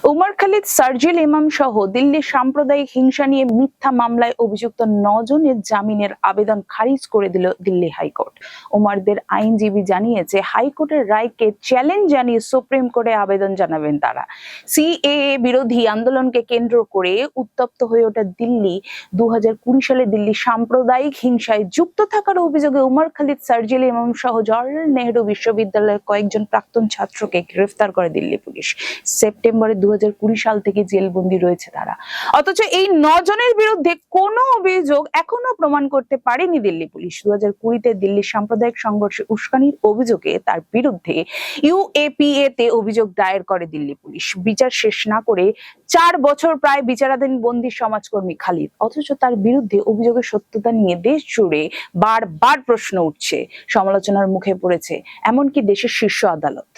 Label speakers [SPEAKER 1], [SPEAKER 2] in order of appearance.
[SPEAKER 1] উমর খালিদ, সার্জিল ইমাম সহ দিল্লির সাম্প্রদায়িক হিংসা নিয়ে মিথ্যা মামলায় অভিযুক্ত 9 জনের জামিনের আবেদন খারিজ করে দিল দিল্লি হাইকোর্ট। উমরদের আইনজীবী জানিয়েছে, হাইকোর্টের রায়কে চ্যালেঞ্জ জানিয়ে সুপ্রিম কোর্টে আবেদন জানাবেন তারা। সিএএ বিরোধী আন্দোলনকে কেন্দ্র করে উত্তপ্ত হয়ে ওঠা দিল্লি 2020 সালে দিল্লির সাম্প্রদায়িক হিংসায় যুক্ত থাকার অভিযোগে উমর খালিদ, সার্জিল ইমাম সহ জওহরলাল নেহরু বিশ্ববিদ্যালয়ের কয়েকজন প্রাক্তন ছাত্রকে গ্রেফতার করে দিল্লি পুলিশ। সেপ্টেম্বরে 2020 সাল থেকে জেলবন্দি রয়েছে তারা। অথচ এই 9 জনের বিরুদ্ধে কোনো অভিযোগ এখনো প্রমাণ করতে পারেনি দিল্লি পুলিশ। 2020-তে দিল্লির সাম্প্রদায়িক সংঘর্ষে উস্কানির অভিযোগে তার বিরুদ্ধে ইউএপিএ তে অভিযোগ দায়ের করে দিল্লি পুলিশ। বিচার শেষ না করে 4 বছর প্রায় বিচারাধীন বন্দী সমাজকর্মী খালিদ। অথচ তার বিরুদ্ধে অভিযোগের সত্যতা নিয়ে দেশ জুড়ে বারবার প্রশ্ন উঠছে, সমালোচনার মুখে পড়েছে এমনকি দেশের শীর্ষ আদালত।